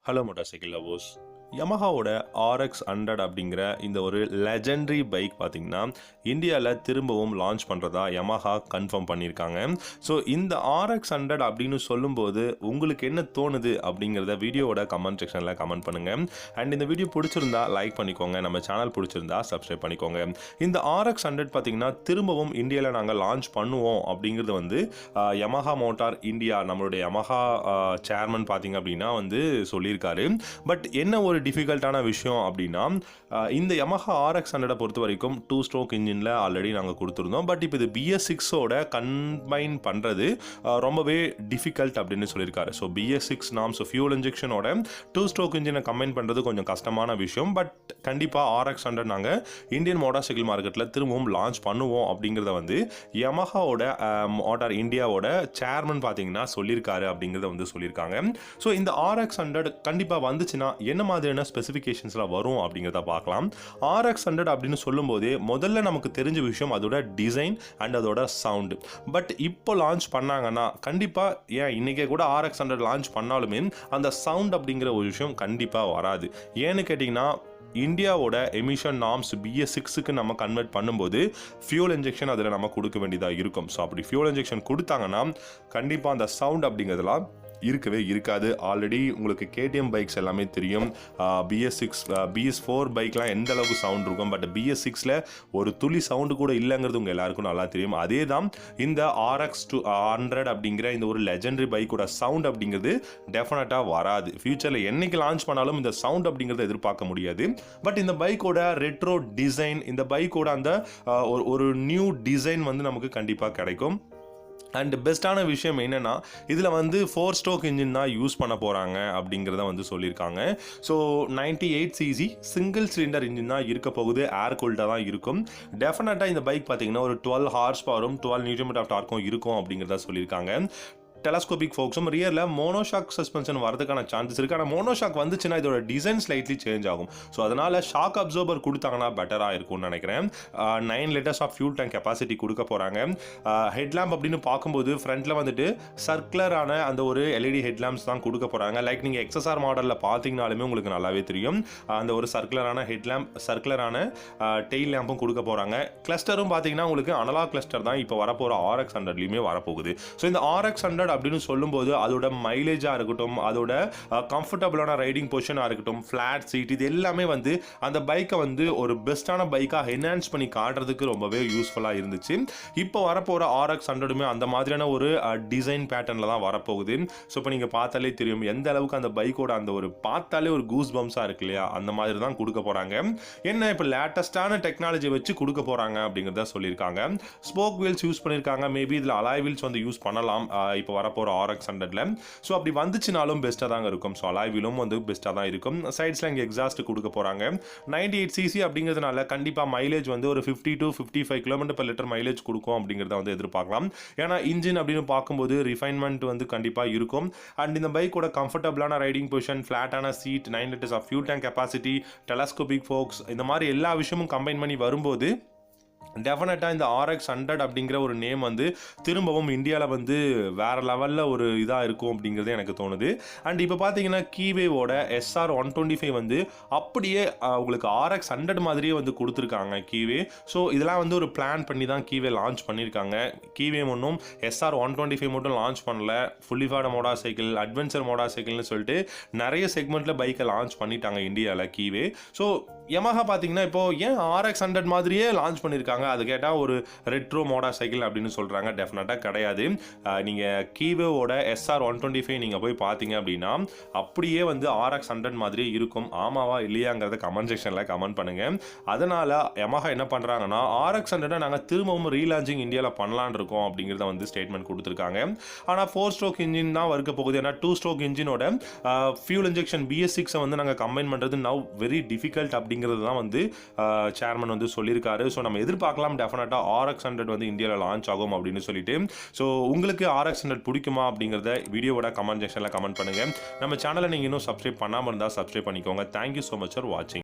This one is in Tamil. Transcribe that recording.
Hello motorcycle lovers. யமஹாவோட RX100 அப்படிங்கிற இந்த ஒரு லெஜெண்டரி பைக் பார்த்தீங்கன்னா இந்தியாவில் திரும்பவும் லான்ச் பண்ணுறதா யமஹா கன்ஃபார்ம் பண்ணியிருக்காங்க. ஸோ இந்த RX100 அப்படின்னு சொல்லும்போது உங்களுக்கு என்ன தோணுது அப்படிங்கிறத வீடியோவோட கமெண்ட் செக்ஷனில் கமெண்ட் பண்ணுங்கள். அண்ட் இந்த வீடியோ பிடிச்சிருந்தா லைக் பண்ணிக்கோங்க, நம்ம சேனல் பிடிச்சிருந்தா சப்ஸ்கிரைப் பண்ணிக்கோங்க. இந்த RX100 பார்த்தீங்கன்னா திரும்பவும் இந்தியாவில் நாங்கள் லான்ச் பண்ணுவோம் அப்படிங்கிறது வந்து யமஹா மோட்டார் இந்தியா நம்மளுடைய யமஹா சேர்மன் பார்த்தீங்க அப்படின்னா வந்து சொல்லியிருக்காரு. பட் என்ன ஒரு டிஃபிகல்ட்டான விஷயம் அப்படின்னா இந்த யமஹா RX100 பொறுத்த வரைக்கும் 2 ஸ்ட்ரோக் இன்ஜினில் ஆல்ரெடி நாங்கள் கொடுத்துருந்தோம். பட் இப்போ இது BS6ஓட கம்பைன் பண்ணுறது ரொம்பவே டிஃபிகல்ட் அப்படின்னு சொல்லியிருக்காரு. ஸோ BS6 நாம்ஸ் ஃபியூல் இன்ஜெக்ஷனோட 2 ஸ்ட்ரோக் இன்ஜினை கம்பைன் பண்ணுறது கொஞ்சம் கஷ்டமான விஷயம். பட் கண்டிப்பாக RX100 நாங்கள் இந்தியன் மோட்டார் சைக்கிள் மார்க்கெட்டில் திரும்பவும் லான்ச் பண்ணுவோம் அப்படிங்கிறத வந்து யமஹாவோட மோட்டார் இந்தியாவோட சேர்மன் பார்த்தீங்கன்னா சொல்லியிருக்காரு அப்படிங்கிறத வந்து சொல்லியிருக்காங்க. ஸோ இந்த RX100 கண்டிப்பாக வந்துச்சுன்னா என்ன மாதிரியான ஸ்பெசிஃபிகேஷன்ஸ்லாம் வரும் அப்படிங்கிறத பார்க்கலாம். RX100 அப்படின்னு சொல்லும்போதே முதல்ல நமக்கு தெரிஞ்ச விஷயம் அதோட டிசைன் அண்ட் அதோட சவுண்டு. பட் இப்போ லான்ச் பண்ணாங்கன்னா கண்டிப்பாக ஏன் இன்றைக்கே கூட RX100 லான்ச் பண்ணாலுமே அந்த சவுண்ட் அப்படிங்கிற ஒரு விஷயம் கண்டிப்பாக வராது. ஏன்னு கேட்டிங்கன்னா இந்தியாவோட எமிஷன் நார்ம்ஸ் BS6க்கு நம்ம கன்வெர்ட் பண்ணும்போது ஃபியூல் இன்ஜெக்ஷன் அதில் நம்ம கொடுக்க வேண்டியதாக இருக்கும். ஸோ அப்படி ஃபியூல் இன்ஜெக்ஷன் கொடுத்தாங்கன்னா கண்டிப்பாக அந்த சவுண்ட் அப்படிங்கிறதுலாம் இருக்கவே இருக்காது. ஆல்ரெடி உங்களுக்கு KTM பைக்ஸ் எல்லாமே தெரியும். BS4 பைக்லாம் எந்த அளவுக்கு சவுண்ட் இருக்கும். பட் BS6ல் ஒரு துளி சவுண்டு கூட இல்லைங்கிறது உங்கள் எல்லாருக்கும் நல்லா தெரியும். அதே தான் இந்த RX100 அப்படிங்கிற இந்த ஒரு லெஜெண்டரி பைக்கோட சவுண்ட் அப்படிங்கிறது டெஃபினட்டாக வராது. ஃபியூச்சரில் என்னைக்கு லான்ச் பண்ணாலும் இந்த சவுண்ட் அப்படிங்கிறத எதிர்பார்க்க முடியாது. பட் இந்த பைக்கோட ரெட்ரோ டிசைன், இந்த பைக்கோட அந்த ஒரு நியூ டிசைன் வந்து நமக்கு கண்டிப்பாக கிடைக்கும். அண்ட் பெஸ்ட்டான விஷயம் என்னென்னா இதில் வந்து 4 ஸ்ட்ரோக் இன்ஜின் தான் யூஸ் பண்ண போகிறாங்க அப்படிங்கிறத வந்து சொல்லியிருக்காங்க. So 98cc single cylinder engine தான் இருக்க போகுது. ஏர் கூல்டாக தான் இருக்கும். டெஃபினட்டாக இந்த பைக் பார்த்தீங்கன்னா ஒரு 12 ஹார்ஸ் பவரும் 12 நியூட்டன் ஆஃப் டார்க்கும் இருக்கும் அப்படிங்கிறத சொல்லியிருக்காங்க. டெலஸ்கோபிக் ஃபோக்ஸும் ரியரில் மோனோஷாக் சஸ்பென்ஷன் வரதுக்கான சான்சஸ் இருக்குது. ஆனால் மோனோஷாக் வந்துச்சுன்னா இதோட டிசைன் ஸ்லைட்லி சேஞ்ச் ஆகும். ஸோ அதனால் ஷாக் அப்சர்வர் கொடுத்தாங்கன்னா பெட்டராக இருக்கும்னு நினைக்கிறேன். 9 litres of fuel tank capacity கொடுக்க போகிறாங்க. ஹெட்லாம்ப் அப்படின்னு பார்க்கும்போது ஃப்ரண்ட்டில் வந்துட்டு சர்க்குலரான அந்த ஒரு LED ஹெட்லாம்ப்ஸ் தான் கொடுக்க போகிறாங்க. லைக் நீங்கள் XSR மாடலில் பார்த்தீங்கனாலுமே உங்களுக்கு நல்லாவே தெரியும். அந்த ஒரு சர்க்குலரான ஹெட்லாம்ப், சர்க்குலரான டெயில் லேம்பும் கொடுக்க போகிறாங்க. கிளஸ்டரும் பார்த்தீங்கன்னா உங்களுக்கு அனலாக் கிளஸ்டர் தான் இப்போ வரப்போகிற RX100லையுமே வரப்போகுது. ஸோ இந்த RX100 அப்படின்னு சொல்லும்போது அதோட மைலேஜாக இருக்கட்டும், அதோட கம்ஃபர்டபுளான ரைடிங் பொசிஷனாக இருக்கட்டும், ஃப்ளாட் சீட், இது எல்லாமே வந்து அந்த பைக்கை வந்து ஒரு பெஸ்ட்டான பைக்காக என்ஹான்ஸ் பண்ணி காட்டுறதுக்கு ரொம்பவே யூஸ்ஃபுல்லாக இருந்துச்சு. இப்போ வரப்போகிற RX100மே அந்த மாதிரியான ஒரு டிசைன் பேட்டர்னில் தான் வரப்போகுது. ஸோ இப்போ நீங்கள் பார்த்தாலே தெரியும் எந்த அளவுக்கு அந்த பைக்கோட அந்த ஒரு பார்த்தாலே ஒரு கூஸ் பம்ஸாக இருக்கு இல்லையா, அந்த மாதிரி தான் கொடுக்க போகிறாங்க. என்ன இப்போ லேட்டஸ்டான டெக்னாலஜி வச்சு கொடுக்க போகிறாங்க அப்படிங்கிறத சொல்லியிருக்காங்க. ஸ்போக் வீல்ஸ் யூஸ் பண்ணியிருக்காங்க. மேபி இதில் அலாய் வீல்ஸ் வந்து யூஸ் பண்ணலாம் இப்போ வரப்போகிற RX100ல. ஸோ அப்படி வந்துச்சுனாலும் பெஸ்ட்டாக தாங்க இருக்கும். ஸோ அலாய் வீலும் வந்து பெஸ்ட்டாக தான் இருக்கும். சைட்ஸில் இங்கே எக்ஸாஸ்ட் கொடுக்க போகிறாங்க. 98cc அப்படிங்கிறதுனால கண்டிப்பாக மைலேஜ் வந்து ஒரு 50 to 55 km/லிட்டர் மைலேஜ் கொடுக்கும் அப்படிங்கிறத வந்து எதிர்பார்க்கலாம். ஏன்னா இன்ஜின் அப்படின்னு பார்க்கும்போது ரிஃபைன்மெண்ட் வந்து கண்டிப்பாக இருக்கும். அண்ட் இந்த பைக்கோட கம்ஃபர்டபுளான ரைடிங் பொசிஷன், ஃப்ளாட்டான seat, 9 litres of fuel tank capacity, telescopic forks, இந்த மாதிரி எல்லா விஷயமும் கம்பைன் பண்ணி வரும்போது டெஃபினட்டாக இந்த RX100 அப்படிங்கிற ஒரு நேம் வந்து திரும்பவும் இந்தியாவில் வந்து வேறு லெவலில் ஒரு இதாக இருக்கும் அப்படிங்கிறது எனக்கு தோணுது. அண்ட் இப்போ பார்த்தீங்கன்னா கீவேவோட SR125 வந்து அப்படியே உங்களுக்கு RX100 மாதிரியே வந்து கொடுத்துருக்காங்க கீவே. ஸோ இதெல்லாம் வந்து ஒரு பிளான் பண்ணி தான் கீவே லான்ச் பண்ணியிருக்காங்க. கீவே ஒன்றும் SR125 மட்டும் லான்ச் பண்ணல. ஃபுல்லிஃபைடு மோட்டார் சைக்கிள், அட்வென்ச்சர் மோட்டார் சைக்கிள்னு சொல்லிட்டு நிறைய செக்மெண்ட்டில் பைக்கை லான்ச் பண்ணிட்டாங்க இந்தியாவில் கீவே. ஸோ யமஹா பார்த்தீங்கன்னா இப்போ ஏன் RX100 மாதிரியே லான்ச் பண்ணியிருக்காங்க, அது கேட்டால் ஒரு ரெட்ரோ மோட்டார் சைக்கிள் அப்படின்னு சொல்கிறாங்க. டெஃபினட்டாக கிடையாது. நீங்கள் கீவேவோட SR125 நீங்கள் போய் பார்த்தீங்க அப்படின்னா அப்படியே வந்து RX100 மாதிரியே இருக்கும். ஆமாவா இல்லையாங்கிறத கமெண்ட் செக்ஷனில் கமெண்ட் பண்ணுங்கள். அதனால் யமஹா என்ன பண்ணுறாங்கன்னா RX100 நாங்கள் திரும்பவும் ரீலான்ச்சிங் இந்தியாவில் பண்ணலான் இருக்கோம் அப்படிங்கிறத வந்து ஸ்டேட்மெண்ட் கொடுத்துருக்காங்க. ஆனால் 4 ஸ்ட்ரோக் இன்ஜின் தான் இருக்க போகுது. ஏன்னா 2 ஸ்ட்ரோக் இன்ஜினோட ஃபியூல் இன்ஜெக்ஷன் BS6 வந்து நாங்கள் கம்பைன் பண்ணுறது நவ் வெரி டிஃபிகல்ட் அப்படிங்கிறது தான் வந்து சேர்மன் வந்து சொல்லியிருக்காரு. ஸோ நம்ம எதிர்பார்க்கலாம் டெஃபினட்டாக RX100 வந்து இந்தியாவில் லான்ச் ஆகும் அப்படின்னு சொல்லிட்டு. ஸோ உங்களுக்கு RX100 பிடிக்குமா அப்படிங்கிறத வீடியோவோட கமெண்ட் செக்ஷனில் கமெண்ட் பண்ணுங்கள். நம்ம சேனலை நீங்கள் இன்னும் சப்ஸ்கிரைப் பண்ணாமல் இருந்தால் சப்ஸ்கிரைப் பண்ணிக்கோங்க. தேங்க்யூ ஸோ மச் ஃபார் வாட்சிங்.